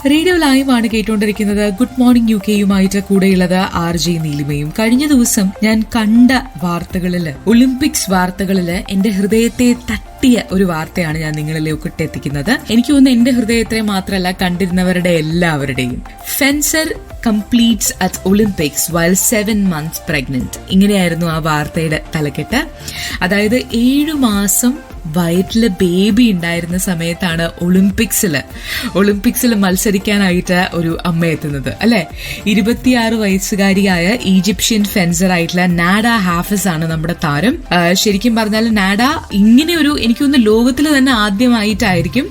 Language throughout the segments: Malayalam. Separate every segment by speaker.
Speaker 1: റേഡിയോ ലൈവ് ആണ് കേട്ടുകൊണ്ടിരിക്കുന്നത്. ഗുഡ് മോർണിംഗ് UK യുമായിട്ട് കൂടെയുള്ളത് RJ നീലിമയും. കഴിഞ്ഞ ദിവസം ഞാൻ കണ്ട വാർത്തകളില്, ഒളിമ്പിക്സ് വാർത്തകളില് എന്റെ ഹൃദയത്തെ തട്ടിയ ഒരു വാർത്തയാണ് ഞാൻ നിങ്ങളിലേക്ക് എത്തിക്കുന്നത്. എനിക്ക് തോന്നുന്നു എന്റെ ഹൃദയത്തെ മാത്രമല്ല, കണ്ടിരുന്നവരുടെ എല്ലാവരുടെയും. Fencer completes at Olympics while 7 months pregnant. ഇങ്ങനെയായിരുന്നു ആ വാർത്തയുടെ തലക്കെട്ട്. അതായത് 7 മാസം വയറ്റില് ബേബി ഉണ്ടായിരുന്ന സമയത്താണ് ഒളിമ്പിക്സിൽ മത്സരിക്കാനായിട്ട് ഒരു അമ്മ എത്തുന്നത്, അല്ലെ? 26 വയസ്സുകാരിയായ ഈജിപ്ഷ്യൻ ഫെൻസർ ആയിട്ടുള്ള നാഡ ഹാഫിസ് ആണ് നമ്മുടെ താരം. ശരിക്കും പറഞ്ഞാൽ നാഡ ഇങ്ങനെ ഒരു, എനിക്കൊന്ന് ലോകത്തിൽ തന്നെ ആദ്യമായിട്ടായിരിക്കും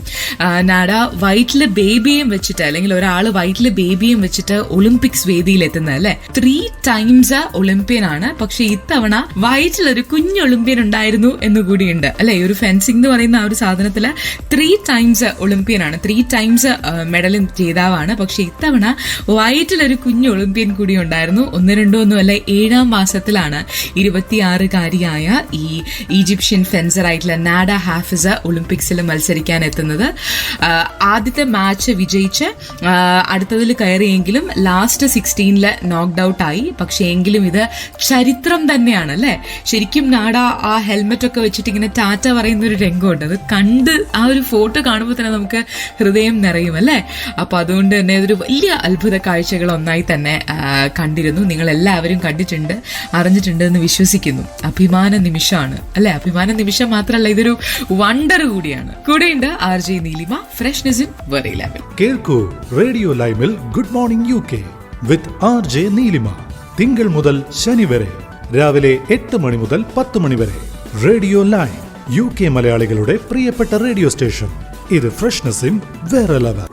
Speaker 1: നാഡ വയറ്റില് ബേബിയും വെച്ചിട്ട്, അല്ലെങ്കിൽ ഒരാള് വയറ്റില് ബേബിയും വെച്ചിട്ട് ഒളിമ്പിക്സ് വേദിയിൽ എത്തുന്നത്, അല്ലെ? 3 times ഒളിമ്പ്യൻ ആണ്. പക്ഷെ ഇത്തവണ വയറ്റിലൊരു കുഞ്ഞ് ഒളിമ്പ്യൻ ഉണ്ടായിരുന്നു എന്നുകൂടിയുണ്ട്, അല്ലെ? ഒരു ഫെൻസിംഗ് എന്ന് പറയുന്ന ആ ഒരു സാധനത്തില് 3 times ഒളിമ്പ്യൻ ആണ്, 3 times മെഡലും ജേതാവാണ്. പക്ഷെ ഇത്തവണ വയറ്റിലൊരു കുഞ്ഞ് ഒളിമ്പ്യൻ കൂടി ഉണ്ടായിരുന്നു. 1-2 അല്ല, 7ാം മാസത്തിലാണ് 26-കാരിയായ ഈ ഈജിപ്ഷ്യൻ ഫെൻസർ ആയിട്ടുള്ള നാഡ ഹാഫിസ് ഒളിമ്പിക്സിൽ മത്സരിക്കാൻ എത്തുന്നത്. ആദ്യത്തെ മാച്ച് വിജയിച്ച് അടുത്തതിൽ കയറിയെങ്കിലും ലാസ്റ്റ് 16 നോക്ക്ഡ് ഔട്ട് ആയി. പക്ഷെ എങ്കിലും ഇത് ചരിത്രം തന്നെയാണ്, അല്ലെ? ശരിക്കും നാഡ ആ ഹെൽമെറ്റ് ഒക്കെ വെച്ചിട്ട് ഇങ്ങനെ ടാറ്റ പറയുന്ന ഒരു രംഗമുണ്ട്. അത് കണ്ട് ആ ഒരു ഫോട്ടോ കാണുമ്പോൾ തന്നെ നമുക്ക് ഹൃദയം നിറയും, അല്ലെ? അപ്പൊ അതുകൊണ്ട് തന്നെ ഇതൊരു വലിയ അത്ഭുത കാഴ്ചകൾ ഒന്നായി തന്നെ കണ്ടിരുന്നു. നിങ്ങൾ എല്ലാവരും കണ്ടിട്ടുണ്ട്, അറിഞ്ഞിട്ടുണ്ട് എന്ന് വിശ്വസിക്കുന്നു. അഭിമാന നിമിഷമാണ്, അല്ലെ? അഭിമാന നിമിഷം മാത്രമല്ല, ഇതൊരു വണ്ടർ കൂടിയാണ്. കൂടെയുണ്ട് RJ Neelima. Freshness in very level.
Speaker 2: കേൾക്കൂ റേഡിയോ ലൈവിൽ good morning UK with RJ Neelima. തിങ്കൾ മുതൽ ശനി വരെ രാവിലെ 8 മണി മുതൽ 10 മണി വരെ. റേഡിയോ ലൈവ്, UK മലയാളികളുടെ പ്രിയപ്പെട്ട റേഡിയോ സ്റ്റേഷൻ. ഇത് ഫ്രഷ്നെസ് ഇൻ വേറെ ലെവൽ.